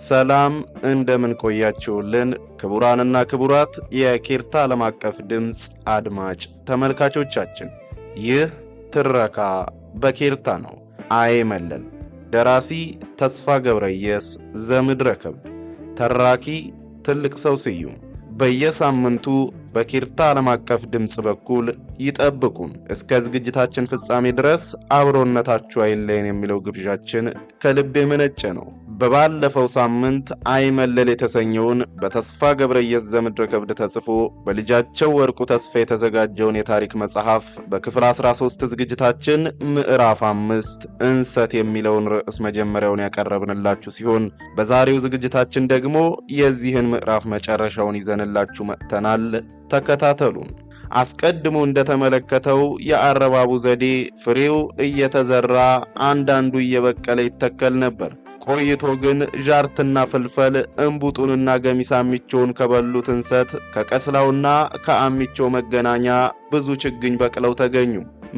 ሰላም እንደምን ቆያችሁልን ክቡራንና ክቡራት የኬርታ ዓለም አቀፍ ድምጽ አድማጭ ተመልካቾቻችን፣ ይህ ትረካ በኬርታ ነው። አይመለል ደራሲ ተስፋ ገብረየስ ዘምድረከብድ፣ ተራኪ ትልቅ ሰው ስዩም። በየሳምንቱ በኬርታ ዓለም አቀፍ ድምጽ በኩል ይጠብቁን። እስከ ዝግጅታችን ፍጻሜ ድረስ አብሮነታችሁ አይለየን የሚለው ግብዣችን ከልብ የመነጨ ነው። በባለፈው ሳምንት አይመለል የተሰኘውን በተስፋ ገብረየስ ዘምድረከብድ ተጽፎ በልጃቸው ወርቁ ተስፋ የተዘጋጀውን የታሪክ መጽሐፍ በክፍል 13 ዝግጅታችን ምዕራፍ 5 እንሰት የሚለውን ርዕስ መጀመሪያውን ያቀረብንላችሁ ሲሆን በዛሬው ዝግጅታችን ደግሞ የዚህን ምዕራፍ መጨረሻውን ይዘንላችሁ መጥተናል። ተከታተሉን። አስቀድሞ እንደተመለከተው የአረባቡ ዘዴ ፍሬው እየተዘራ አንዳንዱ እየበቀለ ይተከል ነበር። ቆይቶ ግን ጃርትና ፍልፈል እንቡጡንና ገሚስ አሚቾውን ከበሉት እንሰት ከቀስላውና ከአሚቾ መገናኛ ብዙ ችግኝ በቅለው ተገኙ።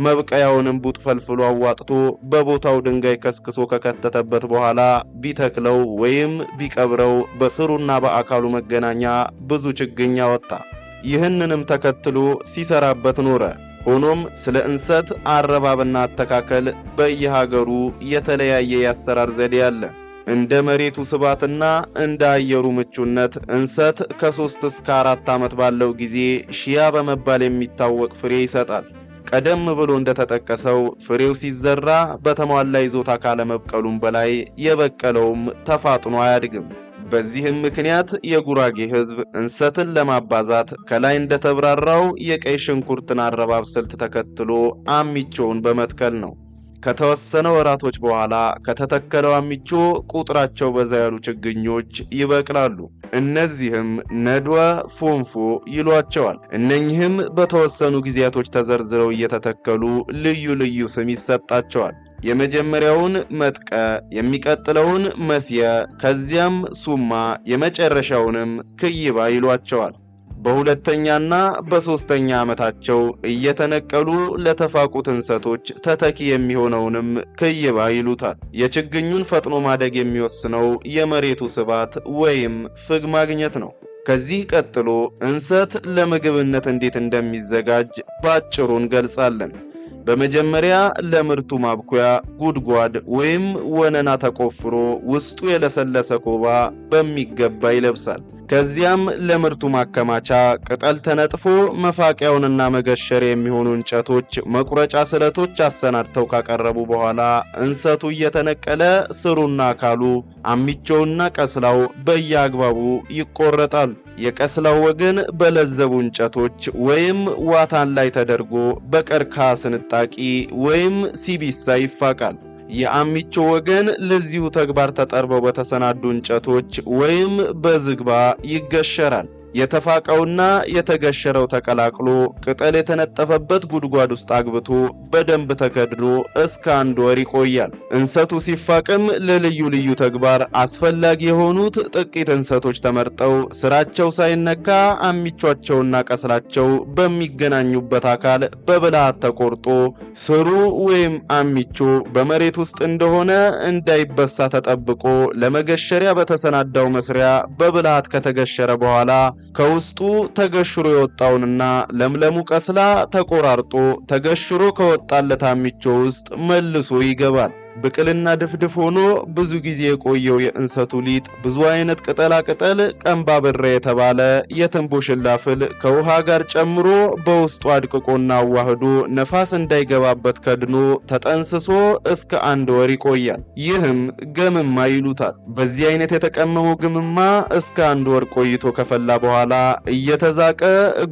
መብቀያውን እንቡጥ ፈልፍሎ አዋጥቶ በቦታው ድንጋይ ከስክሶ ከከተተበት በኋላ ቢተክለው ወይም ቢቀብረው በስሩና በአካሉ መገናኛ ብዙ ችግኝ አወጣ። ይህንንም ተከትሎ ሲሰራበት ኖረ። ሆኖም ስለ እንሰት አረባብና አተካከል በየሀገሩ የተለያየ የአሰራር ዘዴ አለ። እንደ መሬቱ ስባትና እንደ አየሩ ምቹነት እንሰት ከ3 እስከ 4 ዓመት ባለው ጊዜ ሺያ በመባል የሚታወቅ ፍሬ ይሰጣል። ቀደም ብሎ እንደተጠቀሰው ፍሬው ሲዘራ በተሟላ ይዞታ ካለመብቀሉም በላይ የበቀለውም ተፋጥኖ አያድግም። በዚህም ምክንያት የጉራጌ ሕዝብ እንሰትን ለማባዛት ከላይ እንደተብራራው የቀይ ሽንኩርትን አረባብ ስልት ተከትሎ አሚቾውን በመትከል ነው። ከተወሰነ ወራቶች በኋላ ከተተከለው አሚቾ ቁጥራቸው በዛ ያሉ ችግኞች ይበቅላሉ። እነዚህም ነድወ ፎንፎ ይሏቸዋል። እነኚህም በተወሰኑ ጊዜያቶች ተዘርዝረው እየተተከሉ ልዩ ልዩ ስም ይሰጣቸዋል። የመጀመሪያውን መጥቀ፣ የሚቀጥለውን መስየ፣ ከዚያም ሱማ፣ የመጨረሻውንም ክይባ ይሏቸዋል። በሁለተኛና በሶስተኛ ዓመታቸው እየተነቀሉ ለተፋቁት እንሰቶች ተተኪ የሚሆነውንም ክይባ ይሉታል። የችግኙን ፈጥኖ ማደግ የሚወስነው የመሬቱ ስባት ወይም ፍግ ማግኘት ነው። ከዚህ ቀጥሎ እንሰት ለምግብነት እንዴት እንደሚዘጋጅ ባጭሩ እንገልጻለን። በመጀመሪያ ለምርቱ ማብኩያ ጉድጓድ ወይም ወነና ተቆፍሮ ውስጡ የለሰለሰ ኮባ በሚገባ ይለብሳል። ከዚያም ለምርቱ ማከማቻ ቅጠል ተነጥፎ መፋቂያውንና መገሸር የሚሆኑ እንጨቶች፣ መቁረጫ ስለቶች አሰናድተው ካቀረቡ በኋላ እንሰቱ እየተነቀለ ስሩና አካሉ፣ አሚቾውና ቀስላው በየአግባቡ ይቆረጣሉ። የቀስላው ወገን በለዘቡ እንጨቶች ወይም ዋታን ላይ ተደርጎ በቀርከሃ ስንጣቂ ወይም ሲቢሳ ይፋቃል። የአሚቾ ወገን ለዚሁ ተግባር ተጠርበው በተሰናዱ እንጨቶች ወይም በዝግባ ይገሸራል። የተፋቀውና የተገሸረው ተቀላቅሎ ቅጠል የተነጠፈበት ጉድጓድ ውስጥ አግብቶ በደንብ ተከድኖ እስከ 1 ወር ይቆያል። እንሰቱ ሲፋቅም ለልዩ ልዩ ተግባር አስፈላጊ የሆኑት ጥቂት እንሰቶች ተመርጠው ስራቸው ሳይነካ አሚቿቸውና ቀስላቸው በሚገናኙበት አካል በብልሃት ተቆርጦ ስሩ ወይም አሚቾ በመሬት ውስጥ እንደሆነ እንዳይበሳ ተጠብቆ ለመገሸሪያ በተሰናዳው መስሪያ በብልሃት ከተገሸረ በኋላ ከውስጡ ተገሽሮ የወጣውንና ለምለሙ ቀስላ ተቆራርጦ ተገሽሮ ከወጣለት አሚቾ ውስጥ መልሶ ይገባል። ብቅልና ድፍድፍ ሆኖ ብዙ ጊዜ የቆየው የእንሰቱ ሊጥ ብዙ አይነት ቅጠላ ቅጠል፣ ቀንባብሬ የተባለ የትንቦሽላ ፍል ከውሃ ጋር ጨምሮ በውስጡ አድቅቆና አዋህዶ ነፋስ እንዳይገባበት ከድኖ ተጠንስሶ እስከ 1 ወር ይቆያል። ይህም ገምማ ይሉታል። በዚህ አይነት የተቀመመው ግምማ እስከ 1 ወር ቆይቶ ከፈላ በኋላ እየተዛቀ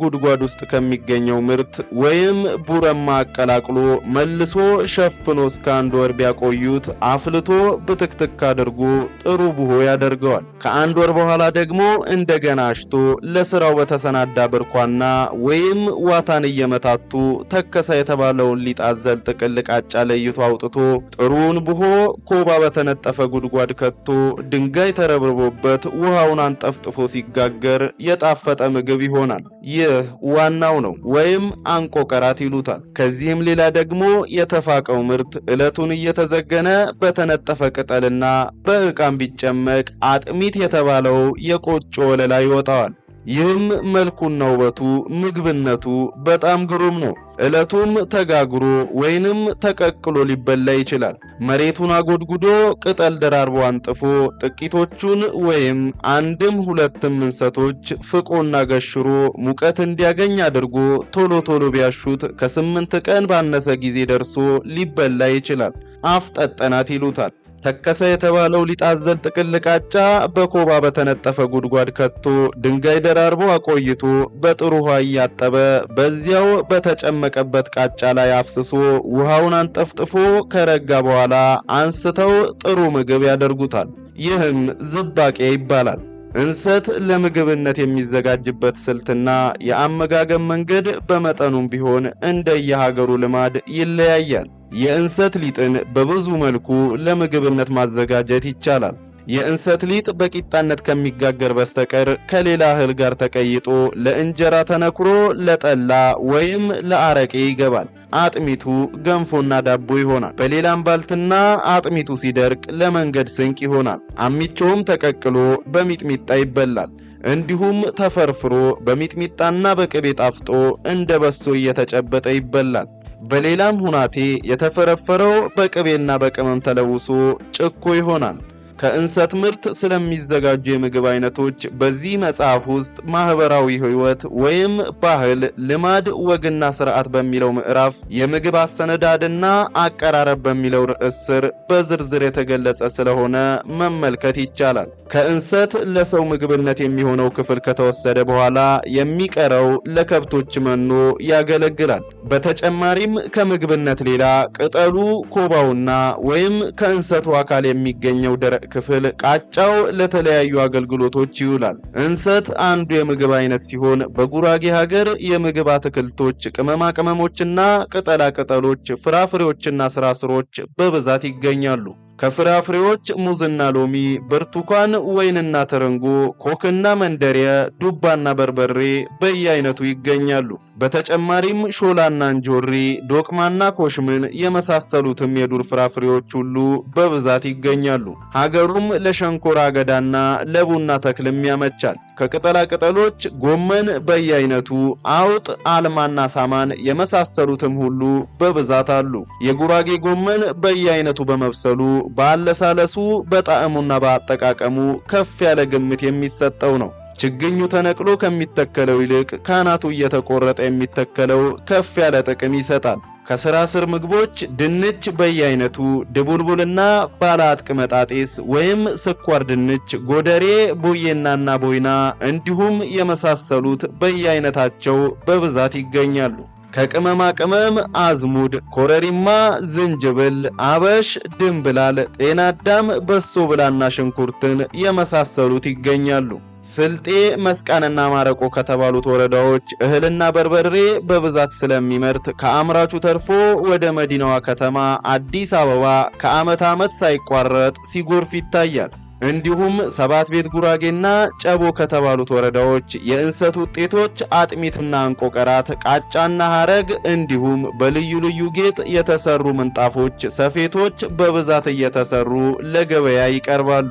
ጉድጓድ ውስጥ ከሚገኘው ምርት ወይም ቡረማ አቀላቅሎ መልሶ ሸፍኖ እስከ 1 ወር ቢያቆ ዩት አፍልቶ በትክትክ አድርጎ ጥሩ ቡሆ ያደርገዋል። ከ1 ወር በኋላ ደግሞ እንደገና አሽቶ ለስራው በተሰናዳ ብርኳና ወይም ዋታን እየመታቱ ተከሳ የተባለውን ሊጥ አዘል ጥቅል ቃጫ ለይቶ አውጥቶ ጥሩውን ቡሆ ኮባ በተነጠፈ ጉድጓድ ከቶ ድንጋይ ተረብርቦበት ውሃውን አንጠፍጥፎ ሲጋገር የጣፈጠ ምግብ ይሆናል። ይህ ዋናው ነው ወይም አንቆቀራት ይሉታል። ከዚህም ሌላ ደግሞ የተፋቀው ምርት ዕለቱን እየተዘ እየተጠረገነ በተነጠፈ ቅጠልና በዕቃም ቢጨመቅ አጥሚት የተባለው የቆጮ ወለላ ይወጣዋል። ይህም መልኩና ውበቱ ምግብነቱ በጣም ግሩም ነው። ዕለቱም ተጋግሮ ወይንም ተቀቅሎ ሊበላ ይችላል። መሬቱን አጎድጉዶ ቅጠል ደራርቦ አንጥፎ ጥቂቶቹን ወይም አንድም ሁለትም እንሰቶች ፍቆና ገሽሮ ሙቀት እንዲያገኝ አድርጎ ቶሎ ቶሎ ቢያሹት ከ8 ቀን ባነሰ ጊዜ ደርሶ ሊበላ ይችላል። አፍጠጠናት ይሉታል። ተከሰ የተባለው ሊጣዘል ጥቅል ቃጫ በኮባ በተነጠፈ ጉድጓድ ከቶ ድንጋይ ደራርቦ አቆይቶ በጥሩ ውሃ እያጠበ በዚያው በተጨመቀበት ቃጫ ላይ አፍስሶ ውሃውን አንጠፍጥፎ ከረጋ በኋላ አንስተው ጥሩ ምግብ ያደርጉታል። ይህም ዝባቄ ይባላል። እንሰት ለምግብነት የሚዘጋጅበት ስልትና የአመጋገብ መንገድ በመጠኑም ቢሆን እንደየሀገሩ ልማድ ይለያያል። የእንሰት ሊጥን በብዙ መልኩ ለምግብነት ማዘጋጀት ይቻላል። የእንሰት ሊጥ በቂጣነት ከሚጋገር በስተቀር ከሌላ እህል ጋር ተቀይጦ ለእንጀራ ተነክሮ ለጠላ ወይም ለአረቄ ይገባል። አጥሚቱ ገንፎና ዳቦ ይሆናል። በሌላም ባልትና አጥሚቱ ሲደርቅ ለመንገድ ስንቅ ይሆናል። አሚቾም ተቀቅሎ በሚጥሚጣ ይበላል። እንዲሁም ተፈርፍሮ በሚጥሚጣና በቅቤ ጣፍጦ እንደ በሶ እየተጨበጠ ይበላል። በሌላም ሁናቴ የተፈረፈረው በቅቤና በቅመም ተለውሶ ጭኮ ይሆናል። ከእንሰት ምርት ስለሚዘጋጁ የምግብ አይነቶች በዚህ መጽሐፍ ውስጥ ማህበራዊ ህይወት ወይም ባህል፣ ልማድ፣ ወግና ስርዓት በሚለው ምዕራፍ የምግብ አሰነዳድና አቀራረብ በሚለው ርዕስ ስር በዝርዝር የተገለጸ ስለሆነ መመልከት ይቻላል። ከእንሰት ለሰው ምግብነት የሚሆነው ክፍል ከተወሰደ በኋላ የሚቀረው ለከብቶች መኖ ያገለግላል። በተጨማሪም ከምግብነት ሌላ ቅጠሉ፣ ኮባውና ወይም ከእንሰቱ አካል የሚገኘው ደረቅ ክፍል ቃጫው ለተለያዩ አገልግሎቶች ይውላል። እንሰት አንዱ የምግብ አይነት ሲሆን በጉራጌ ሀገር የምግብ አትክልቶች፣ ቅመማ ቅመሞችና ቅጠላ ቅጠሎች፣ ፍራፍሬዎችና ስራስሮች በብዛት ይገኛሉ። ከፍራፍሬዎች ሙዝና ሎሚ፣ ብርቱካን፣ ወይንና ተረንጎ፣ ኮክና መንደሪያ፣ ዱባና በርበሬ በየአይነቱ ይገኛሉ። በተጨማሪም ሾላና እንጆሪ፣ ዶቅማና ኮሽምን የመሳሰሉትም የዱር ፍራፍሬዎች ሁሉ በብዛት ይገኛሉ። ሀገሩም ለሸንኮራ አገዳና ለቡና ተክልም ያመቻል። ከቅጠላ ቅጠሎች ጎመን በየአይነቱ፣ አውጥ፣ አልማና ሳማን የመሳሰሉትም ሁሉ በብዛት አሉ። የጉራጌ ጎመን በየአይነቱ በመብሰሉ በአለሳለሱ በጣዕሙና በአጠቃቀሙ ከፍ ያለ ግምት የሚሰጠው ነው። ችግኙ ተነቅሎ ከሚተከለው ይልቅ ካናቱ እየተቆረጠ የሚተከለው ከፍ ያለ ጥቅም ይሰጣል። ከስራ ስር ምግቦች ድንች በየአይነቱ፣ ድቡልቡልና ባለአጥቅ መጣጤስ ወይም ስኳር ድንች፣ ጎደሬ፣ ቦዬናና ቦይና እንዲሁም የመሳሰሉት በየአይነታቸው በብዛት ይገኛሉ። ከቅመማ ቅመም አዝሙድ፣ ኮረሪማ፣ ዝንጅብል፣ አበሽ፣ ድንብላል፣ ጤናዳም፣ በሶ ብላና ሽንኩርትን የመሳሰሉት ይገኛሉ። ስልጤ፣ መስቃንና ማረቆ ከተባሉት ወረዳዎች እህልና በርበሬ በብዛት ስለሚመርት ከአምራቹ ተርፎ ወደ መዲናዋ ከተማ አዲስ አበባ ከዓመት ዓመት ሳይቋረጥ ሲጎርፍ ይታያል። እንዲሁም ሰባት ቤት ጉራጌና ጨቦ ከተባሉት ወረዳዎች የእንሰት ውጤቶች አጥሚትና እንቆቀራት፣ ቃጫና ሐረግ እንዲሁም በልዩ ልዩ ጌጥ የተሰሩ ምንጣፎች፣ ሰፌቶች በብዛት እየተሰሩ ለገበያ ይቀርባሉ።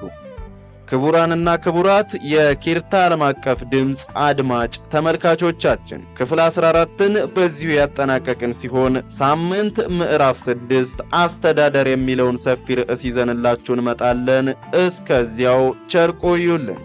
ክቡራንና ክቡራት የኬርታ ዓለም አቀፍ ድምፅ አድማጭ ተመልካቾቻችን ክፍል 14ን በዚሁ ያጠናቀቅን ሲሆን ሳምንት ምዕራፍ 6 አስተዳደር የሚለውን ሰፊ ርዕስ ይዘንላችሁ እንመጣለን። እስከዚያው ቸር ቆዩልን።